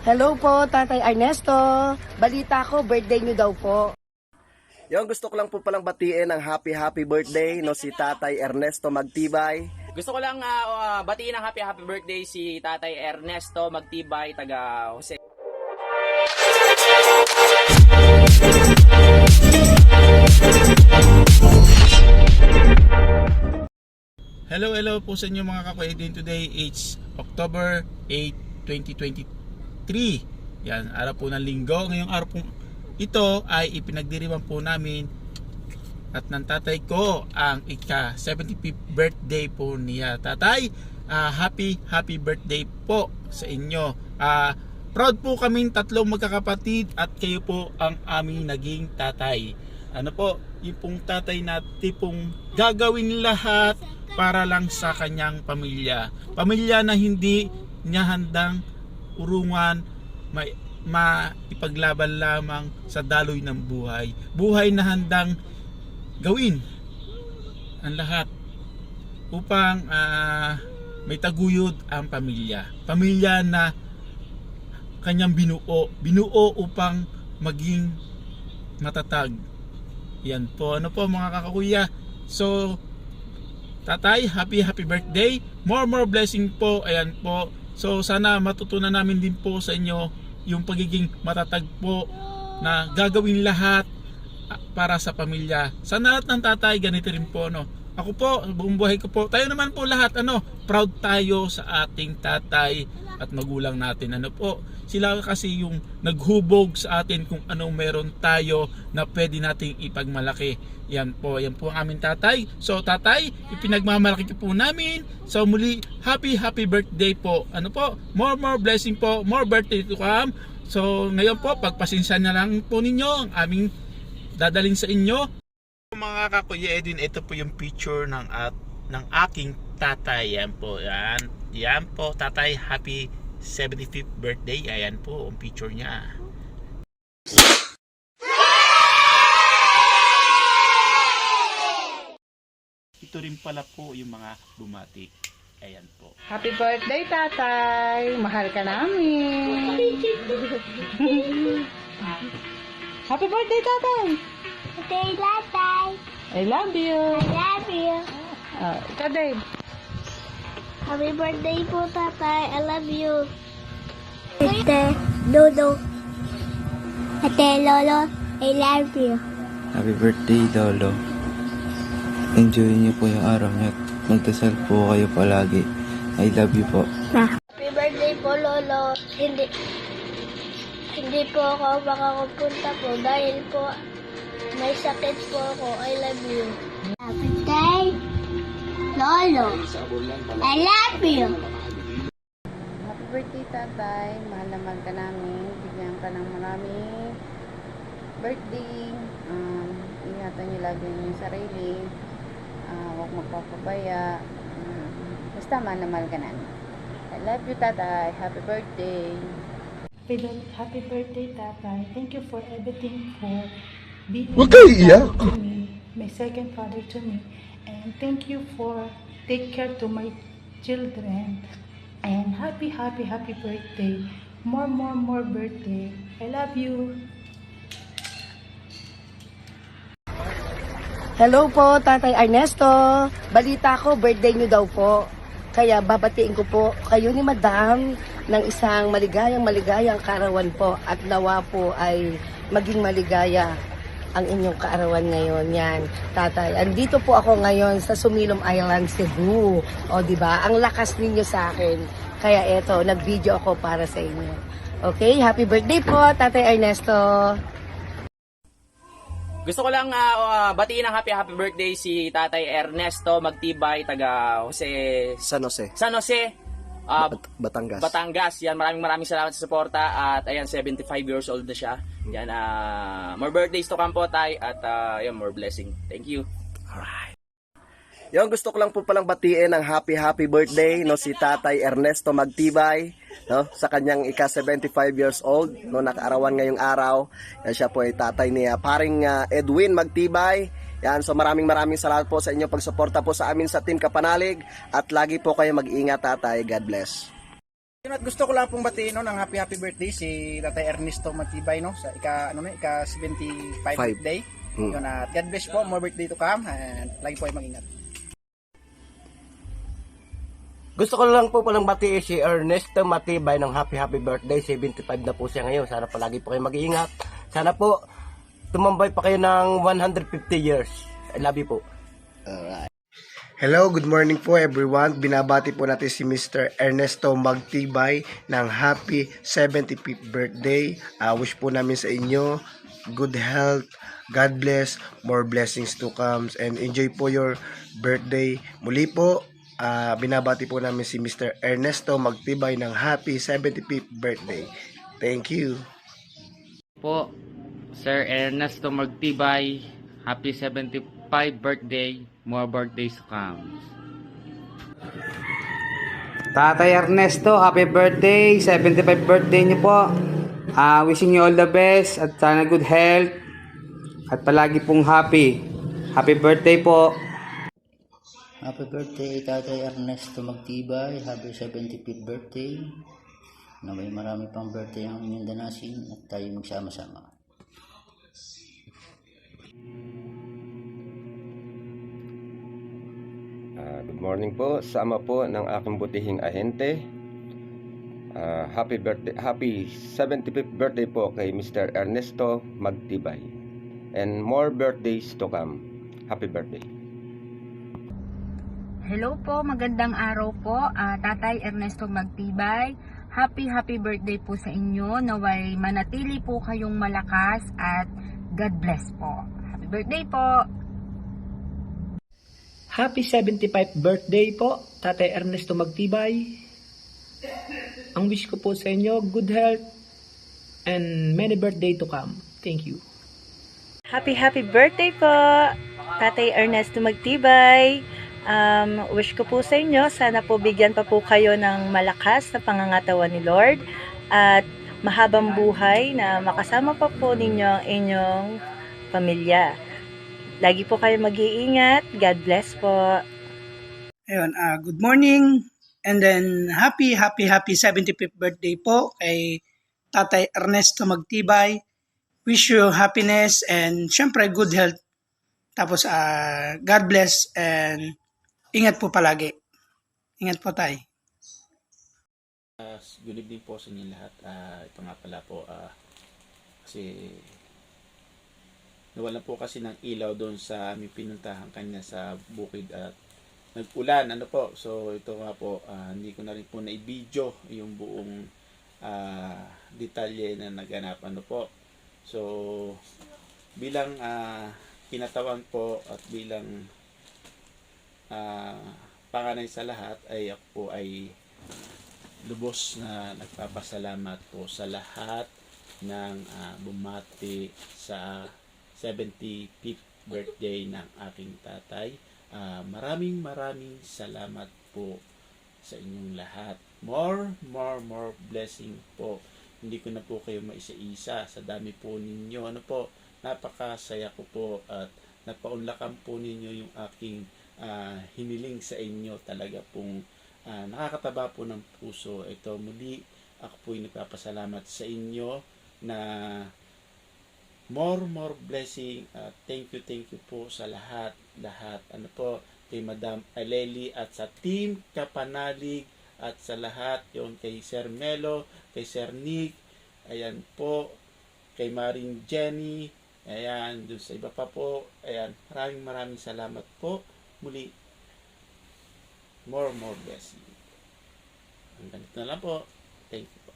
Hello po, Tatay Ernesto. Balita ko, birthday niyo daw po. Yung gusto ko lang po palang batiin ng happy birthday no si Tatay Ernesto Magtibay. Gusto ko lang batiin ng happy birthday si Tatay Ernesto Magtibay, taga Jose. Hello po sa inyo mga kakwedin. Today is October 8, 2023. Yan, araw po ng linggo. Ngayong araw po ito ay ipinagdiriwang po namin at ng tatay ko ang ika-75th birthday po niya. Tatay, happy birthday po sa inyo. Proud po kaming tatlong magkakapatid at kayo po ang aming naging tatay. Ano po, yung pong tatay natin pong gagawin lahat para lang sa kanyang pamilya. Pamilya na hindi niya handang urungan, maipaglaban lamang sa daloy ng buhay. Buhay na handang gawin ang lahat upang may taguyod ang pamilya. Pamilya na kanyang binuo upang maging matatag. Yan po, ano po mga kakakuya. So, tatay, happy birthday. More blessing po. Ayan po. So, sana matutunan namin din po sa inyo yung pagiging matatag po na gagawin lahat para sa pamilya. Sana lahat ng tatay ganito rin po, no. Ako po, buong buhay ko po. Tayo naman po lahat, proud tayo sa ating tatay at magulang natin. Ano po, sila kasi yung naghubog sa atin kung anong meron tayo na pwede nating ipagmalaki. Yan po ang aming tatay. So tatay, ipinagmamalaki po namin. So muli, happy birthday po. Ano po, more blessing po, more birthday to come. So ngayon po, pagpasensya na lang po ninyo ang aming dadaling sa inyo. Mga kakuya Edwin, ito po yung picture ng aking tatay. Yan po, yan po tatay, happy 75th birthday. Ayan po ang picture niya. Ito rin pala po yung mga bumati. Ayan po. Happy birthday, tatay! Mahal ka namin! Happy birthday, tatay! Birthday, tatay. I love you! I love you. Ikaw, Dave. Happy birthday po, tatay. I love you. Ate Lolo. Ate Lolo, I love you. Happy birthday, Lolo. Enjoy niyo po yung araw niyo at magdasal po kayo palagi. I love you po. Happy birthday po, Lolo. Hindi po ako makakapunta po dahil po may sakit po ako. I love you. Happy birthday, Lolo. I love you. Happy birthday, tatay. Mahal naman ka namin. Bigyan ka ng maraming birthday. Ingatan niyo lagi yung sarili. Huwag magpapabaya. Basta mahal ka namin. I love you, tatay. Happy birthday. Happy birthday, Tatay. Thank you for everything, for being to me, my second father to me. And thank you for take care to my children. And happy birthday. More birthday. I love you. Hello po, Tatay Ernesto. Balita ko, birthday niyo daw po. Kaya babatiin ko po kayo ni Madam ng isang maligayang kaarawan po at nawa po ay maging maligaya ang inyong kaarawan ngayon. Yan, tatay. Andito po ako ngayon sa Sumilom Island, Cebu. O, di ba? Ang lakas ninyo sa akin. Kaya eto, nag-video ako para sa inyo. Okay? Happy birthday po, Tatay Ernesto. Gusto ko lang batiin ng happy birthday si Tatay Ernesto Magtibay, taga Jose. San Jose, Batangas. Batangas. Yan, maraming salamat sa suporta at ayan, 75 years old na siya. Yan, more birthdays to come po, tay, at yan, more blessing. Thank you. Alright. Yung gusto ko lang po palang batiin ng happy birthday no si Tatay Ernesto Magtibay, no, sa kanyang ika-75 years old, no, nakaarawan ngayong araw. Yan, siya po ay tatay ni paring Edwin Magtibay. Yan, so maraming salamat po sa inyong pagsuporta po sa amin sa Team Kapanalig at lagi po kayo mag-ingat, tatay. God bless. Yun, at gusto ko lang pong batiin no, ng happy birthday si Tatay Ernesto Matibay no sa ika 75 birthday. Yun, at God bless po, more birthday to come, and lagi po ay mag-ingat. Gusto ko lang po palang batiin si Ernesto Matibay ng happy birthday. 75 na po siya ngayon. Sana palagi po kayo mag-iingat. Sana po tumambay pa kayo ng 150 years. I love you po. Hello, good morning po everyone. Binabati po natin si Mr. Ernesto Magtibay ng happy 75th birthday. Wish po namin sa inyo good health, God bless, more blessings to come, and enjoy po your birthday. Muli po, binabati po namin si Mr. Ernesto Magtibay ng happy 75th birthday. Thank you. Po, Sir Ernesto Magtibay, happy 75 birthday, more birthdays to come. Tatay Ernesto, happy birthday, 75th birthday niyo po. Wishing you all the best at sana good health at palagi pong happy. Happy birthday po. Happy birthday, Tatay Ernesto Magtibay. Happy 75th birthday. Na may marami pang birthday ang inyong danasin at tayo magsama-sama. Good morning po, sama po ng aking butihing ahente. Happy 75th birthday po kay Mr. Ernesto Magtibay. And more birthdays to come. Happy birthday. Hello po, magandang araw po, Tatay Ernesto Magtibay. Happy birthday po sa inyo. Naway manatili po kayong malakas at God bless po. Happy birthday po. Happy 75th birthday po, Tatay Ernesto Magtibay. Ang wish ko po sa inyo, good health and many birthday to come. Thank you. Happy birthday po, Tatay Ernesto Magtibay. Wish ko po sa inyo, sana po bigyan pa po kayo ng malakas na pangangatawan ni Lord at mahabang buhay na makasama pa po ninyo ang inyong pamilya. Lagi po kayo mag-iingat. God bless po. Ayun, good morning and then happy 75th birthday po kay Tatay Ernesto Magtibay. Wish you happiness and syempre good health. Tapos God bless and ingat po palagi. Ingat po tayo. Good evening po sa inyo lahat. Ito nga pala po kasi nawalan po kasi ng ilaw doon sa aming pinuntahan kanya sa bukid at nag-ulan. So ito nga po, hindi ko na rin po na-video yung buong detalye na naganap. So bilang kinatawan po at bilang panganay sa lahat ay ako po ay lubos na nagpapasalamat po sa lahat ng bumati sa 75th birthday ng aking tatay. Maraming salamat po sa inyong lahat. More blessing po. Hindi ko na po kayo maisa-isa sa dami po ninyo. Napakasaya ko po at napaunlakan po ninyo yung aking hiniling sa inyo. Talaga pong nakakataba po ng puso. Ito muli, ako po ay nagpapasalamat sa inyo na more blessing. Thank you po sa lahat. Kay Madam Aleli at sa Team Kapanalig at sa lahat, yung kay Sir Melo, kay Sir Nick, ayan po, kay Maring Jenny, ayan, dun sa iba pa po, ayan, maraming salamat po. Muli, more blessing. Ang ganito na lang po. Thank you po.